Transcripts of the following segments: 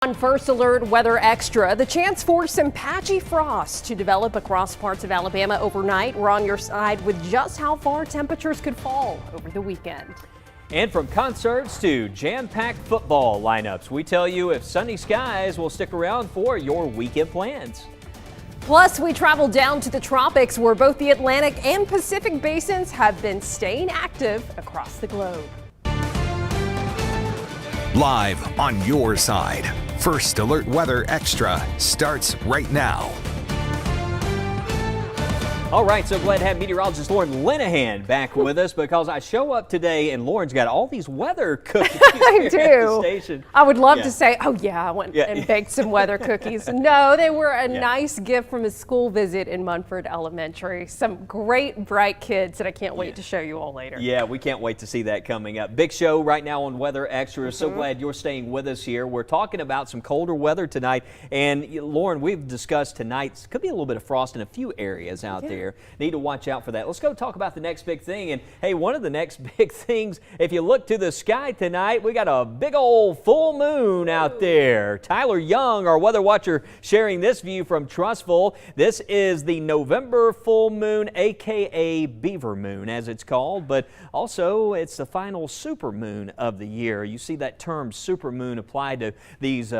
On First Alert Weather Extra, the chance for some patchy frost to develop across parts of Alabama overnight. We're on your side with just how far temperatures could fall over the weekend. And from concerts to jam-packed football lineups, we tell you if sunny skies will stick around for your weekend plans. Plus, we travel down to the tropics where both the Atlantic and Pacific basins have been staying active across the globe. Live on your side, First Alert Weather Extra starts right now. All right, so glad to have meteorologist Lauren Linehan back with us because I show up today and Lauren's got all these weather cookies I do. at the station. I would love to say, oh yeah, I went and baked some weather cookies. No, they were a nice gift from a school visit in Munford Elementary. Some great, bright kids that I can't wait to show you all later. Yeah, we can't wait to see that coming up. Big show right now on Weather Extra. So glad you're staying with us here. We're talking about some colder weather tonight. And Lauren, we've discussed tonight, could be a little bit of frost in a few areas out there. Need to watch out for that. Let's go talk about the next big thing. And hey, one of the next big things, if you look to the sky tonight, we got a big old full moon out there. Tyler Young, our weather watcher, sharing this view from Trussville. This is the November full moon, aka Beaver Moon as it's called, but also it's the final super moon of the year. You see that term super moon applied to these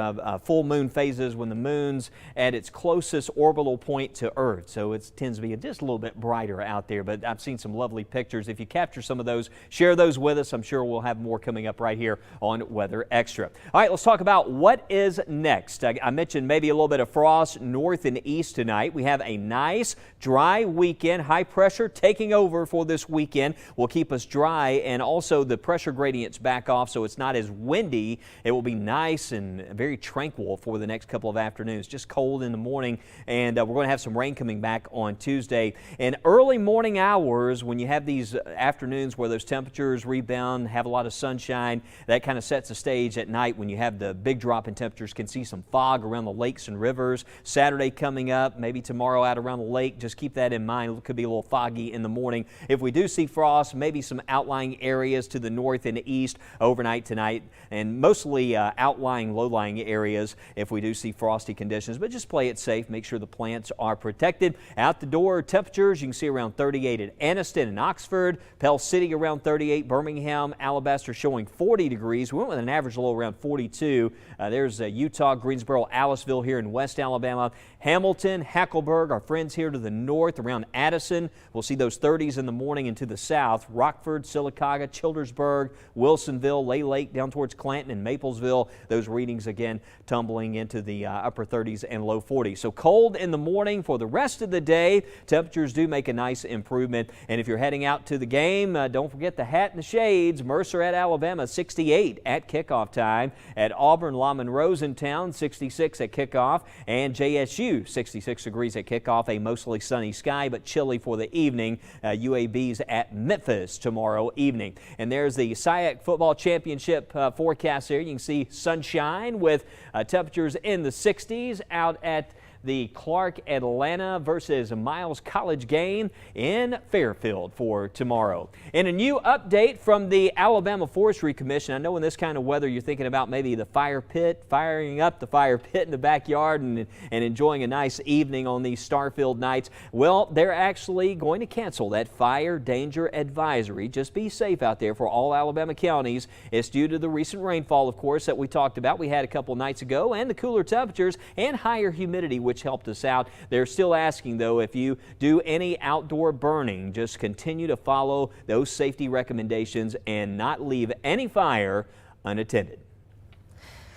full moon phases when the moon's at its closest orbital point to Earth. So it tends to be just a little bit brighter out there, but I've seen some lovely pictures. If you capture some of those, share those with us. I'm sure we'll have more coming up right here on Weather Extra. All right, let's talk about what is next. I mentioned maybe a little bit of frost north and east tonight. We have a nice dry weekend. High pressure taking over for this weekend will keep us dry, and also the pressure gradients back off so it's not as windy. It will be nice and very tranquil for the next couple of afternoons. Just cold in the morning, and we're going to have some rain coming back on Tuesday. In early morning hours, when you have these afternoons where those temperatures rebound, have a lot of sunshine, that kind of sets the stage at night when you have the big drop in temperatures. Can see some fog around the lakes and rivers. Saturday coming up, maybe tomorrow out around the lake. Just keep that in mind. It could be a little foggy in the morning. If we do see frost, maybe some outlying areas to the north and east overnight tonight, and mostly outlying, low-lying areas if we do see frosty conditions. But just play it safe. Make sure the plants are protected. Out the door, temperatures you can see around 38 at Anniston and Oxford, Pell City around 38, Birmingham, Alabaster showing 40 degrees. We went with an average low around 42. There's Utah, Greensboro, Aliceville here in West Alabama, Hamilton, Hackleburg, our friends here to the north around Addison. We'll see those 30s in the morning, and to the south, Rockford, Sylacauga, Childersburg, Wilsonville, Lay Lake down towards Clanton and Maplesville. Those readings again tumbling into the upper 30s and low 40s. So cold in the morning. For the rest of the day, temperatures do make a nice improvement. And if you're heading out to the game, don't forget the hat and the shades. Mercer at Alabama, 68 at kickoff time. At Auburn, Lamon Rosentown, 66 at kickoff. And JSU, 66 degrees at kickoff. A mostly sunny sky, but chilly for the evening. UAB's at Memphis tomorrow evening. And there's the SIAC Football Championship forecast there. You can see sunshine with temperatures in the 60s out at the Clark Atlanta versus Miles College game in Fairfield for tomorrow. And a new update from the Alabama Forestry Commission. I know in this kind of weather you're thinking about maybe the fire pit, firing up the fire pit in the backyard and enjoying a nice evening on these star-filled nights. Well, they're actually going to cancel that fire danger advisory. Just be safe out there for all Alabama counties. It's due to the recent rainfall, of course, that we talked about. We had a couple nights ago, and the cooler temperatures and higher humidity, which helped us out. They're still asking, though, if you do any outdoor burning, just continue to follow those safety recommendations and not leave any fire unattended.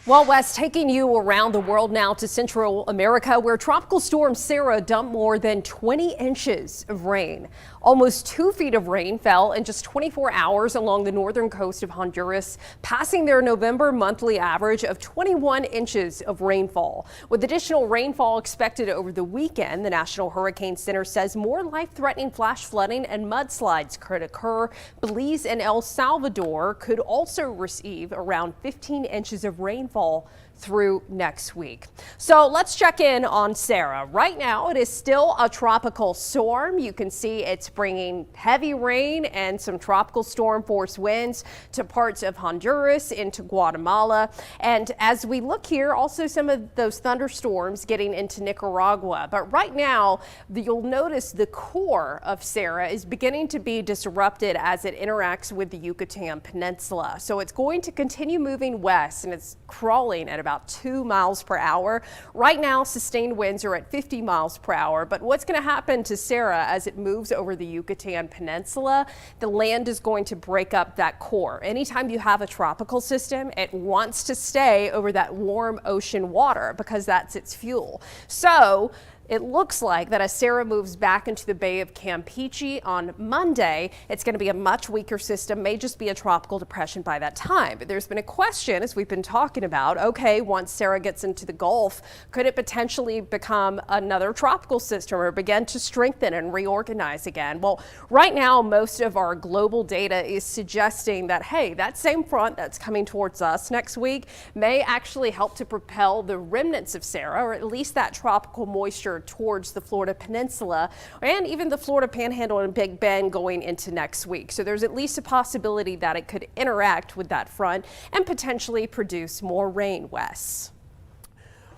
Well, Wes, taking you around the world now to Central America, where Tropical Storm Sarah dumped more than 20 inches of rain. Almost 2 feet of rain fell in just 24 hours along the northern coast of Honduras, passing their November monthly average of 21 inches of rainfall. With additional rainfall expected over the weekend, the National Hurricane Center says more life-threatening flash flooding and mudslides could occur. Belize and El Salvador could also receive around 15 inches of rainfall through next week. So let's check in on Sarah. Right now, it is still a tropical storm. You can see it's bringing heavy rain and some tropical storm force winds to parts of Honduras into Guatemala. And as we look here, also some of those thunderstorms getting into Nicaragua. But right now, you'll notice the core of Sarah is beginning to be disrupted as it interacts with the Yucatan Peninsula. So it's going to continue moving west, and it's crawling at about 2 miles per hour. Right now, sustained winds are at 50 miles per hour. But what's going to happen to Sarah as it moves over the Yucatan Peninsula? The land is going to break up that core. Anytime you have a tropical system, it wants to stay over that warm ocean water because that's its fuel. So it looks like that as Sarah moves back into the Bay of Campeche on Monday, it's going to be a much weaker system, may just be a tropical depression by that time. But there's been a question, as we've been talking about, okay, once Sarah gets into the Gulf, could it potentially become another tropical system or begin to strengthen and reorganize again? Well, right now, most of our global data is suggesting that, hey, that same front that's coming towards us next week may actually help to propel the remnants of Sarah, or at least that tropical moisture towards the Florida Peninsula and even the Florida Panhandle and Big Bend going into next week. So there's at least a possibility that it could interact with that front and potentially produce more rain, Wes.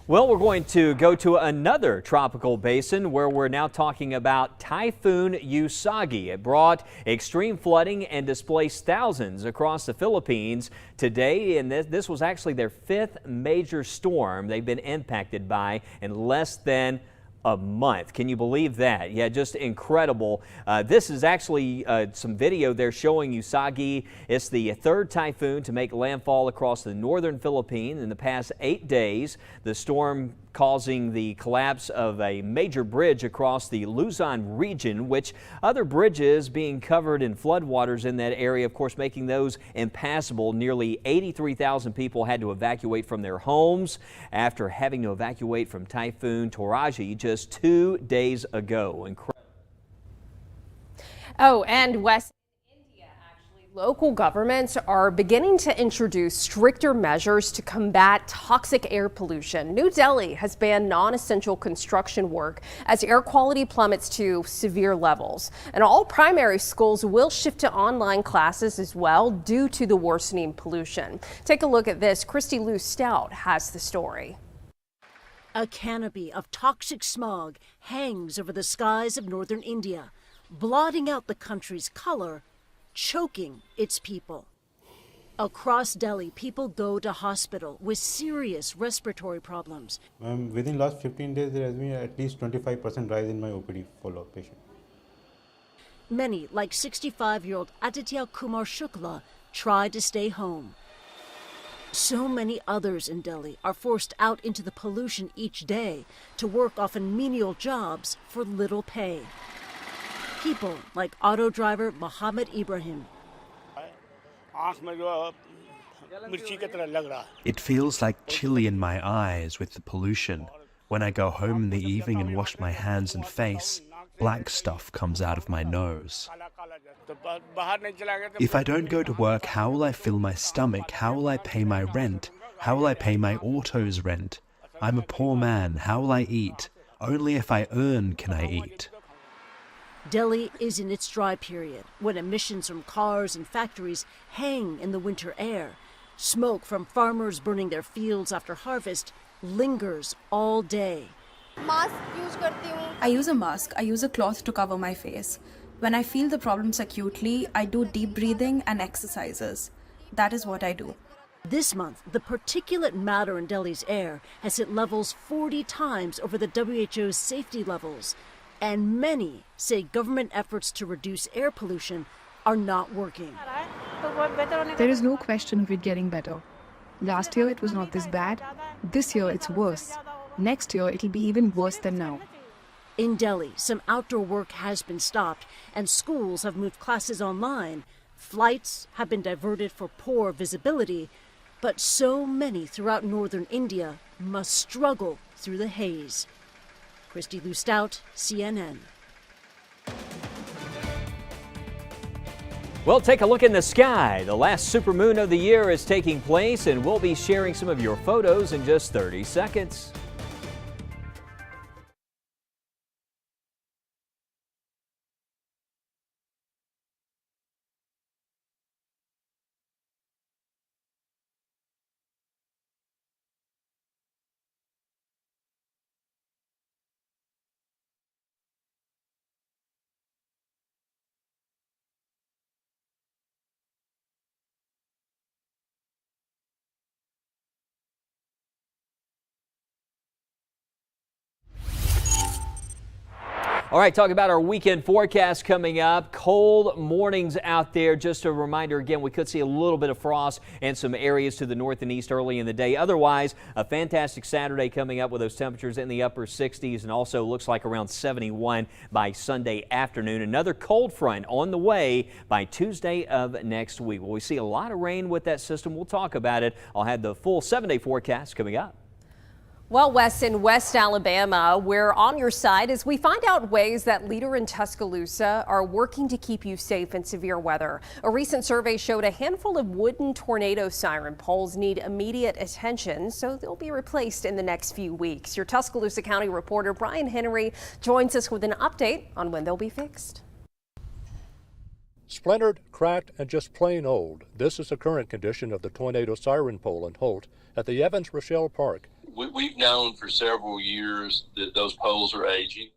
Well, we're going to go to another tropical basin where we're now talking about Typhoon Usagi. It brought extreme flooding and displaced thousands across the Philippines today, and this was actually their 5th major storm they've been impacted by in less than a month. Can you believe that? Yeah, just incredible. This is actually some video they're showing Usagi. It's the 3rd typhoon to make landfall across the northern Philippines in the past 8 days. The storm causing the collapse of a major bridge across the Luzon region, which other bridges being covered in floodwaters in that area, of course, making those impassable. Nearly 83,000 people had to evacuate from their homes after having to evacuate from Typhoon Toraji just 2 days ago. Oh, and Wes, local governments are beginning to introduce stricter measures to combat toxic air pollution. New Delhi has banned non-essential construction work as air quality plummets to severe levels. And all primary schools will shift to online classes as well due to the worsening pollution. Take a look at this. Christy Lou Stout has the story. A canopy of toxic smog hangs over the skies of northern India, blotting out the country's color, choking its people. Across Delhi, people go to hospital with serious respiratory problems. Within last 15 days, there has been at least 25% rise in my OPD follow-up patient. Many, like 65-year-old Aditya Kumar Shukla, try to stay home. So many others in Delhi are forced out into the pollution each day to work often menial jobs for little pay. People like auto driver Mohammed Ibrahim. It feels like chili in my eyes with the pollution. When I go home in the evening and wash my hands and face, black stuff comes out of my nose. If I don't go to work, how will I fill my stomach? How will I pay my rent? How will I pay my auto's rent? I'm a poor man. How will I eat? Only if I earn can I eat. Delhi is in its dry period, when emissions from cars and factories hang in the winter air. Smoke from farmers burning their fields after harvest lingers all day. I use a mask. I use a cloth to cover my face. When I feel the problems acutely, I do deep breathing and exercises. That is what I do. This month, the particulate matter in Delhi's air has hit levels 40 times over the WHO's safety levels. And many say government efforts to reduce air pollution are not working. There is no question of it getting better. Last year it was not this bad. This year it's worse. Next year it'll be even worse than now. In Delhi, some outdoor work has been stopped and schools have moved classes online. Flights have been diverted for poor visibility, but so many throughout northern India must struggle through the haze. Christy Lou Stout, CNN. Well, take a look in the sky. The last supermoon of the year is taking place, and we'll be sharing some of your photos in just 30 seconds. All right, talk about our weekend forecast coming up. Cold mornings out there. Just a reminder again, we could see a little bit of frost in some areas to the north and east early in the day. Otherwise, a fantastic Saturday coming up with those temperatures in the upper 60s and also looks like around 71 by Sunday afternoon. Another cold front on the way by Tuesday of next week. Well, we see a lot of rain with that system. We'll talk about it. I'll have the full 7-day forecast coming up. Well, Wes, in West Alabama, we're on your side as we find out ways that Leader and Tuscaloosa are working to keep you safe in severe weather. A recent survey showed a handful of wooden tornado siren poles need immediate attention, so they'll be replaced in the next few weeks. Your Tuscaloosa County reporter Brian Henry joins us with an update on when they'll be fixed. Splintered, cracked, and just plain old. This is the current condition of the tornado siren pole in Holt at the Evans-Rochelle Park. We've known for several years that those poles are aging.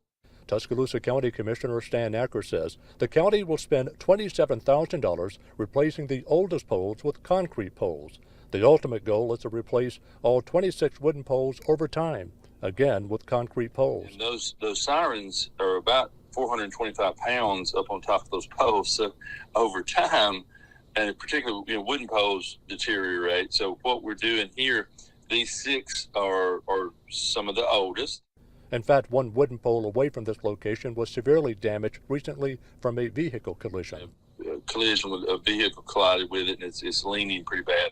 Tuscaloosa County Commissioner Stan Acker says the county will spend $27,000 replacing the oldest poles with concrete poles. The ultimate goal is to replace all 26 wooden poles over time, again with concrete poles. And those sirens are about 425 pounds up on top of those poles. So over time, and particularly wooden poles deteriorate. So what we're doing here, these 6 are some of the oldest. In fact, one wooden pole away from this location was severely damaged recently from a vehicle collision. A collision with a vehicle collided with it, and it's leaning pretty bad.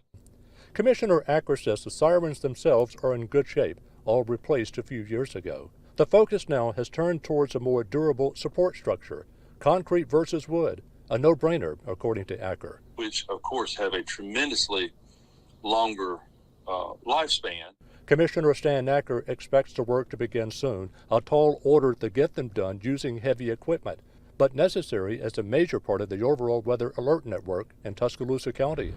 Commissioner Acker says the sirens themselves are in good shape, all replaced a few years ago. The focus now has turned towards a more durable support structure, concrete versus wood, a no-brainer, according to Acker. Which, of course, have a tremendously longer lifespan. Commissioner Stan Acker expects the work to begin soon, a tall order to get them done using heavy equipment, but necessary as a major part of the overall weather alert network in Tuscaloosa County.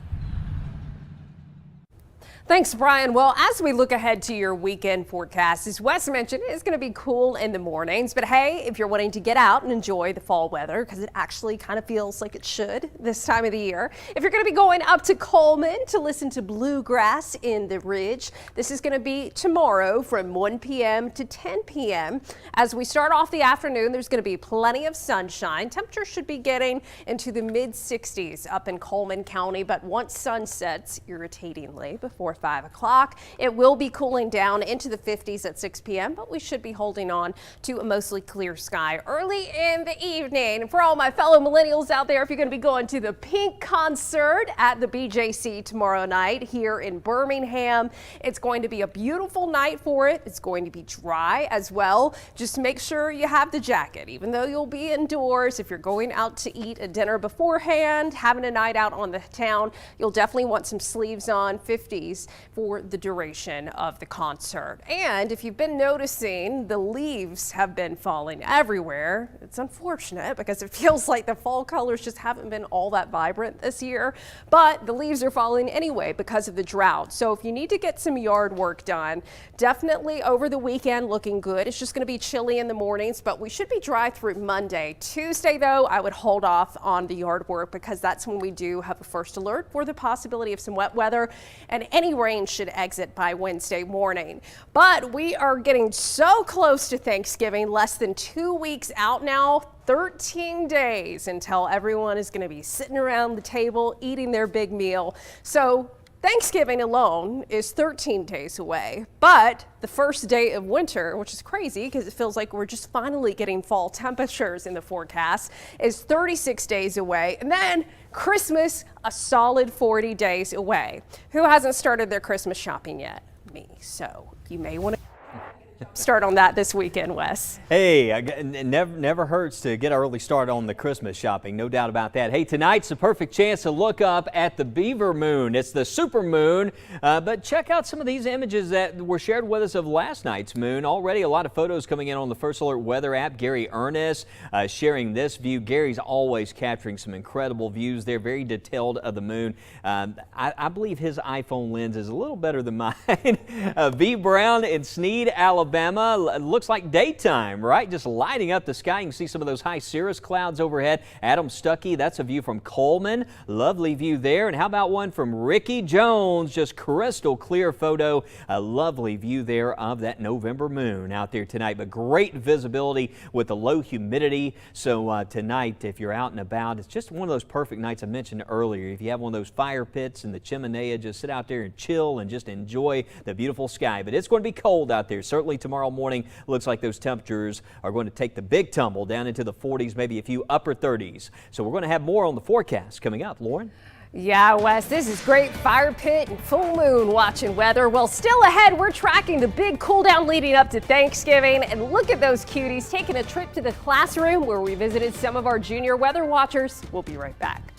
Thanks, Brian. Well, as we look ahead to your weekend forecast, as Wes mentioned, it's going to be cool in the mornings. But hey, if you're wanting to get out and enjoy the fall weather, because it actually kind of feels like it should this time of the year. If you're going to be going up to Coleman to listen to bluegrass in the Ridge, this is going to be tomorrow from 1 p.m. to 10 p.m. As we start off the afternoon, there's going to be plenty of sunshine. Temperatures should be getting into the mid 60s up in Coleman County, but once sun sets irritatingly before 5 o'clock. It will be cooling down into the 50s at 6 p.m., but we should be holding on to a mostly clear sky early in the evening. For all my fellow millennials out there, if you're going to be going to the Pink concert at the BJC tomorrow night here in Birmingham, it's going to be a beautiful night for it. It's going to be dry as well. Just make sure you have the jacket, even though you'll be indoors. If you're going out to eat a dinner beforehand, having a night out on the town, you'll definitely want some sleeves on, 50s. For the duration of the concert. And if you've been noticing, the leaves have been falling everywhere. It's unfortunate because it feels like the fall colors just haven't been all that vibrant this year, but the leaves are falling anyway because of the drought. So if you need to get some yard work done, definitely over the weekend looking good. It's just going to be chilly in the mornings, but we should be dry through Monday. Tuesday, though, I would hold off on the yard work because that's when we do have a first alert for the possibility of some wet weather, and any rain should exit by Wednesday morning. But we are getting so close to Thanksgiving, less than 2 weeks out now. 13 days until everyone is going to be sitting around the table eating their big meal. So Thanksgiving alone is 13 days away, but the first day of winter, which is crazy because it feels like we're just finally getting fall temperatures in the forecast, is 36 days away. And then Christmas, a solid 40 days away. Who hasn't started their Christmas shopping yet? Me. So you may want to. start on that this weekend, Wes. Hey, it never hurts to get an early start on the Christmas shopping, no doubt about that. Hey, tonight's the perfect chance to look up at the Beaver Moon. It's the super moon, but check out some of these images that were shared with us of last night's moon. Already a lot of photos coming in on the First Alert Weather app. Gary Ernest sharing this view. Gary's always capturing some incredible views there, very detailed of the moon. I believe his iPhone lens is a little better than mine. V. Brown in Sneed, Alabama. Looks like daytime, right? Just lighting up the sky. You can see some of those high cirrus clouds overhead. Adam Stuckey, that's a view from Coleman. Lovely view there. And how about one from Ricky Jones? Just crystal clear photo. A lovely view there of that November moon out there tonight. But great visibility with the low humidity. So tonight, if you're out and about, it's just one of those perfect nights I mentioned earlier. If you have one of those fire pits and the chimenea, just sit out there and chill and just enjoy the beautiful sky. But it's going to be cold out there. Certainly tomorrow morning, looks like those temperatures are going to take the big tumble down into the 40s, maybe a few upper 30s. So we're going to have more on the forecast coming up. Lauren? Yeah, Wes, this is great fire pit and full moon watching weather. Well, still ahead, we're tracking the big cool down leading up to Thanksgiving. And look at those cuties taking a trip to the classroom where we visited some of our junior weather watchers. We'll be right back.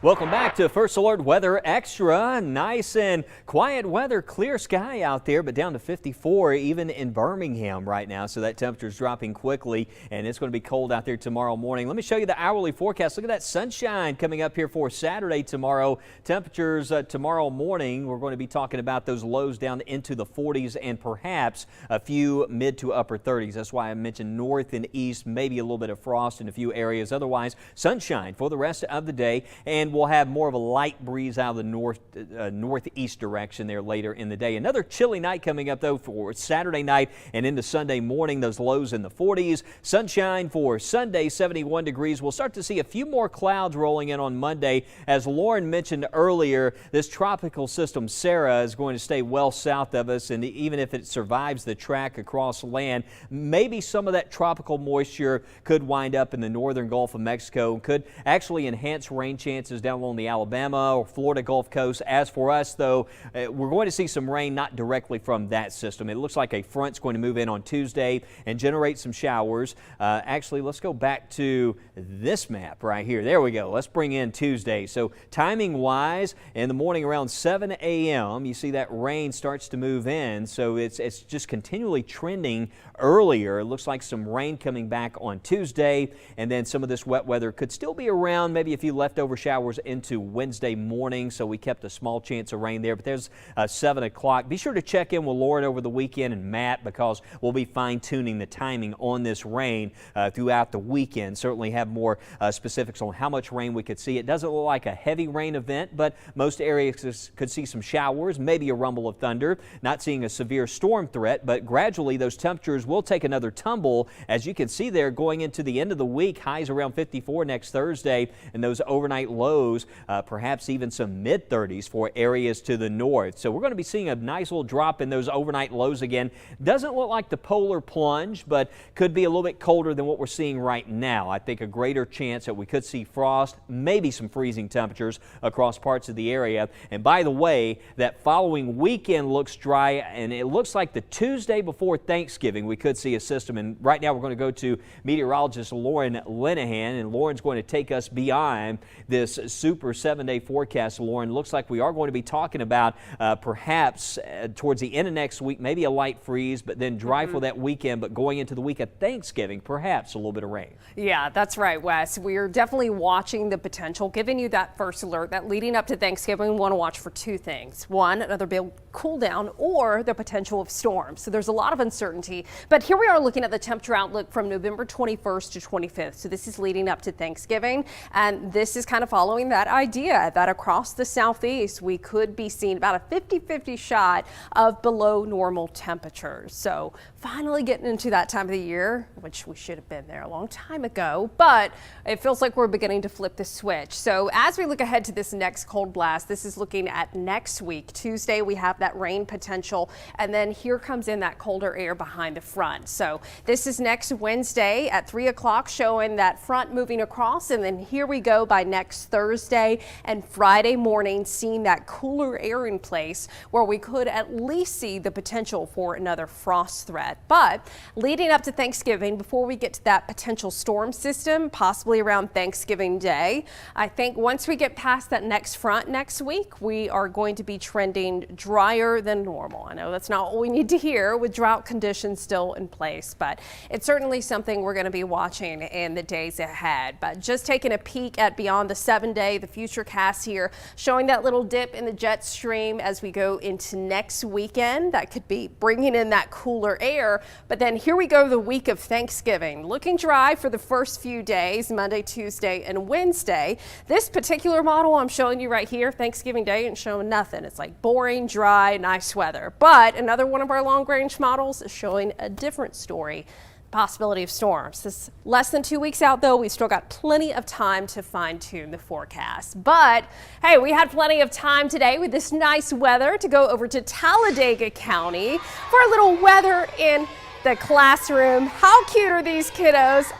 Welcome back to First Alert Weather Extra. Nice and quiet weather, clear sky out there, but down to 54 even in Birmingham right now. So that temperature is dropping quickly, and it's going to be cold out there tomorrow morning. Let me show you the hourly forecast. Look at that sunshine coming up here for Saturday tomorrow. Temperatures tomorrow morning, we're going to be talking about those lows down into the 40s and perhaps a few mid to upper 30s. That's why I mentioned north and east, maybe a little bit of frost in a few areas. Otherwise, sunshine for the rest of the day. And we'll have more of a light breeze out of the northeast direction there later in the day. Another chilly night coming up, though, for Saturday night and into Sunday morning. Those lows in the 40s. Sunshine for Sunday, 71 degrees. We'll start to see a few more clouds rolling in on Monday. As Lauren mentioned earlier, this tropical system, Sarah, is going to stay well south of us, and even if it survives the track across land, maybe some of that tropical moisture could wind up in the northern Gulf of Mexico, could actually enhance rain chances down along the Alabama or Florida Gulf Coast. As for us, though, we're going to see some rain not directly from that system. It looks like a front's going to move in on Tuesday and generate some showers. Actually, let's go back to this map right here. There we go. Let's bring in Tuesday. So timing-wise, in the morning around 7 a.m., you see that rain starts to move in. So it's just continually trending earlier. It looks like some rain coming back on Tuesday, and then some of this wet weather could still be around, maybe a few leftover showers into Wednesday morning, so we kept a small chance of rain there. But there's 7 o'clock. Be sure to check in with Lauren over the weekend and Matt, because we'll be fine-tuning the timing on this rain throughout the weekend. Certainly have more specifics on how much rain we could see. It doesn't look like a heavy rain event, but most areas could see some showers, maybe a rumble of thunder. Not seeing a severe storm threat, but gradually those temperatures will take another tumble. As you can see there, going into the end of the week, highs around 54 next Thursday, and those overnight lows, perhaps even some mid-30s for areas to the north. So we're going to be seeing a nice little drop in those overnight lows again. Doesn't look like the polar plunge, but could be a little bit colder than what we're seeing right now. I think a greater chance that we could see frost, maybe some freezing temperatures across parts of the area. And by the way, that following weekend looks dry, and it looks like the Tuesday before Thanksgiving we could see a system. And right now we're going to go to meteorologist Lauren Linehan, and Lauren's going to take us beyond this super 7-day forecast. Lauren, looks like we are going to be talking about perhaps towards the end of next week, maybe a light freeze, but then dry for that weekend, but going into the week of Thanksgiving, perhaps a little bit of rain. Yeah, that's right, Wes. We're definitely watching the potential, giving you that first alert that leading up to Thanksgiving, we want to watch for two things. One, another big cool down, or the potential of storms. So there's a lot of uncertainty. But here we are looking at the temperature outlook from November 21st to 25th. So this is leading up to Thanksgiving. And this is kind of following that idea that across the southeast, we could be seeing about a 50-50 shot of below normal temperatures. So finally getting into that time of the year, which we should have been there a long time ago, but it feels like we're beginning to flip the switch. So as we look ahead to this next cold blast, this is looking at next week. Tuesday, we have that rain potential, and then here comes in that colder air behind the front. So this is next Wednesday at 3 o'clock, showing that front moving across, and then here we go by next Thursday and Friday morning, seeing that cooler air in place where we could at least see the potential for another frost threat. But leading up to Thanksgiving, before we get to that potential storm system, possibly around Thanksgiving Day, I think once we get past that next front next week, we are going to be trending drier than normal. I know that's not what we need to hear with drought conditions still in place, but it's certainly something we're going to be watching in the days ahead. But just taking a peek at beyond the 7-day, the future cast here, showing that little dip in the jet stream as we go into next weekend. That could be bringing in that cooler air. But then here we go, the week of Thanksgiving. Looking dry for the first few days, Monday, Tuesday, and Wednesday. This particular model I'm showing you right here, Thanksgiving Day, ain't showing nothing. It's like boring, dry, nice weather. But another one of our long-range models is showing a different story. Possibility of storms. This is less than 2 weeks out, though. We've still got plenty of time to fine-tune the forecast. But hey, we had plenty of time today with this nice weather to go over to Talladega County for a little weather in the classroom. How cute are these kiddos?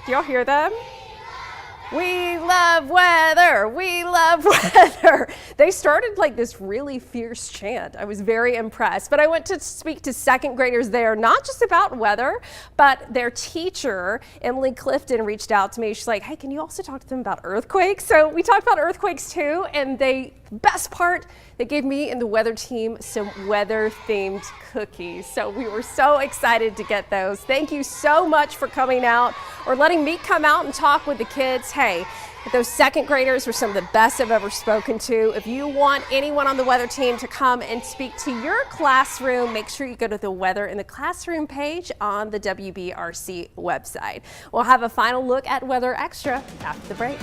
Do y'all hear them? We love weather. We love weather. They started like this really fierce chant. I was very impressed. But I went to speak to second graders there, not just about weather, but their teacher, Emily Clifton, reached out to me. She's like, hey, can you also talk to them about earthquakes? So we talked about earthquakes too. And best part, they gave me and the weather team some weather-themed cookies. So we were so excited to get those. Thank you so much for coming out or letting me come out and talk with the kids. Hey, But those second graders were some of the best I've ever spoken to. If you want anyone on the weather team to come and speak to your classroom, make sure you go to the Weather in the Classroom page on the WBRC website. We'll have a final look at Weather Extra after the break.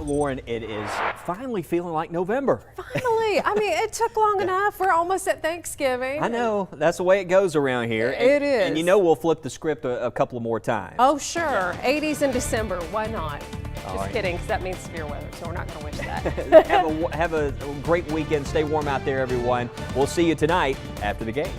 Lauren, it is finally feeling like November. Finally. I mean, it took long enough. We're almost at Thanksgiving. I know. That's the way it goes around here. It is. And you know we'll flip the script a couple of more times. Oh, sure. 80s in December. Why not? All Just right. kidding, because that means severe weather, so we're not going to wish that. Have a great weekend. Stay warm out there, everyone. We'll see you tonight after the game.